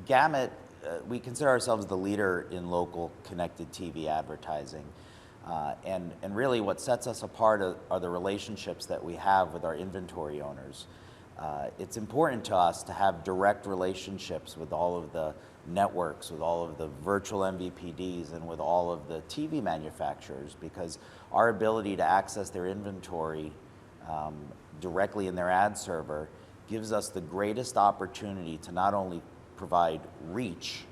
Gamut, we consider ourselves the leader in local connected TV advertising. And really what sets us apart are the relationships that we have with our inventory owners. It's important to us to have direct relationships with all of the networks, with all of the virtual MVPDs, and with all of the TV manufacturers, because our ability to access their inventory directly in their ad server gives us the greatest opportunity to not only provide reach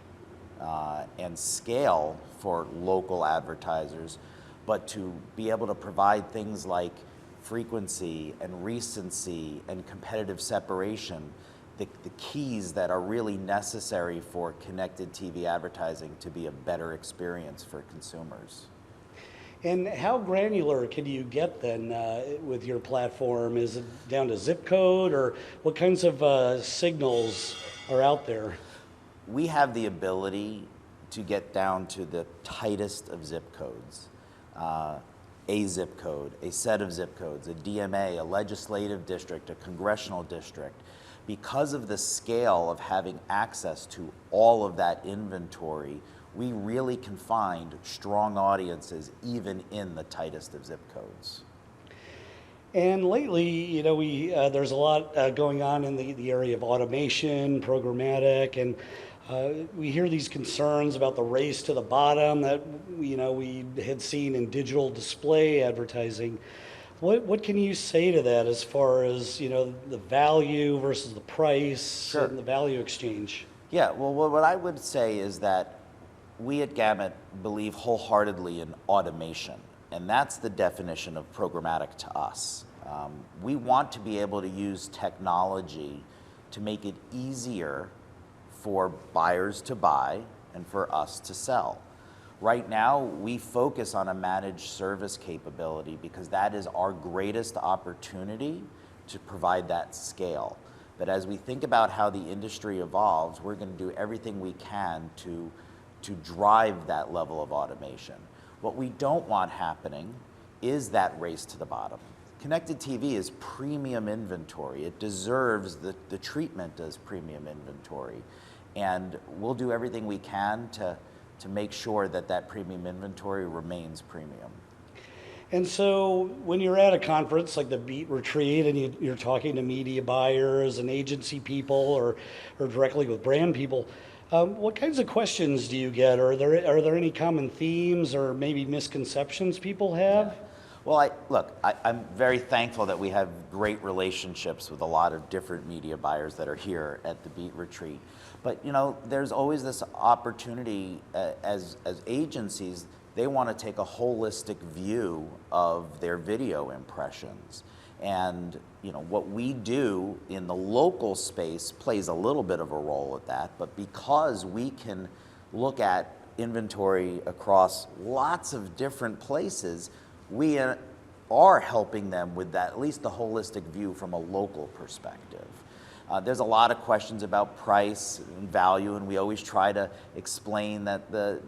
and scale for local advertisers, but to be able to provide things like frequency and recency and competitive separation, the keys that are really necessary for connected TV advertising to be a better experience for consumers. And how granular can you get then with your platform? Is it down to zip code, or what kinds of signals are out there? We have the ability to get down to the tightest of zip codes. A zip code, a set of zip codes, a DMA, a legislative district, a congressional district. Because of the scale of having access to all of that inventory, we really can find strong audiences even in the tightest of zip codes. And lately, you know, there's a lot going on in the area of automation, programmatic, and we hear these concerns about the race to the bottom that we had seen in digital display advertising. What can you say to that as far as the value versus the price Sure. and the value exchange? Yeah, well, what I would say is that we at Gamut believe wholeheartedly in automation, and that's the definition of programmatic to us. We want to be able to use technology to make it easier for buyers to buy and for us to sell. Right now, we focus on a managed service capability because that is our greatest opportunity to provide that scale. But as we think about how the industry evolves, we're going to do everything we can to drive that level of automation. What we don't want happening is that race to the bottom. Connected TV is premium inventory. It deserves the treatment as premium inventory. And we'll do everything we can to make sure that that premium inventory remains premium. And so when you're at a conference like the Beet Retreat and you're talking to media buyers and agency people or directly with brand people, what kinds of questions do you get? Are there any common themes or maybe misconceptions people have? Yeah. Well, I'm very thankful that we have great relationships with a lot of different media buyers that are here at the Beet Retreat. But there's always this opportunity as agencies, they want to take a holistic view of their video impressions. And what we do in the local space plays a little bit of a role at that, but because we can look at inventory across lots of different places, we are helping them with that, at least the holistic view from a local perspective. There's a lot of questions about price and value, and we always try to explain that the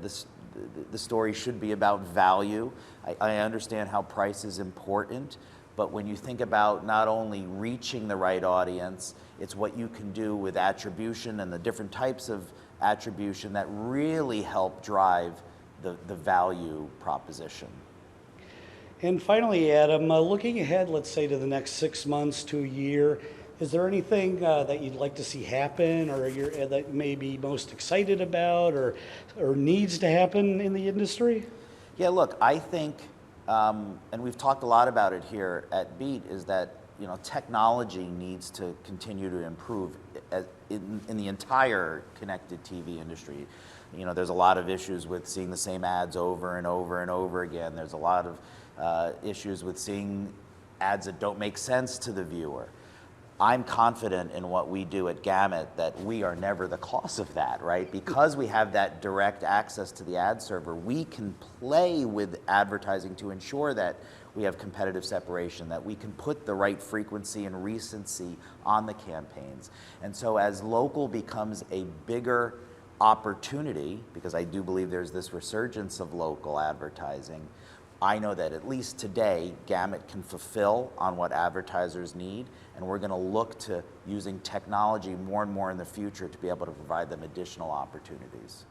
story should be about value. I understand how price is important, but when you think about not only reaching the right audience, it's what you can do with attribution and the different types of attribution that really help drive the value proposition. And finally, Adam, looking ahead, let's say to the next 6 months to a year, is there anything that you'd like to see happen or that you may be most excited about or needs to happen in the industry? Yeah, look, I think, and we've talked a lot about it here at Beet, is that technology needs to continue to improve in the entire connected TV industry. There's a lot of issues with seeing the same ads over and over and over again. There's a lot of issues with seeing ads that don't make sense to the viewer. I'm confident in what we do at Gamut that we are never the cause of that, right? Because we have that direct access to the ad server, we can play with advertising to ensure that we have competitive separation, that we can put the right frequency and recency on the campaigns. And so as local becomes a bigger opportunity, because I do believe there's this resurgence of local advertising, I know that at least today, Gamut can fulfill on what advertisers need, and we're going to look to using technology more and more in the future to be able to provide them additional opportunities.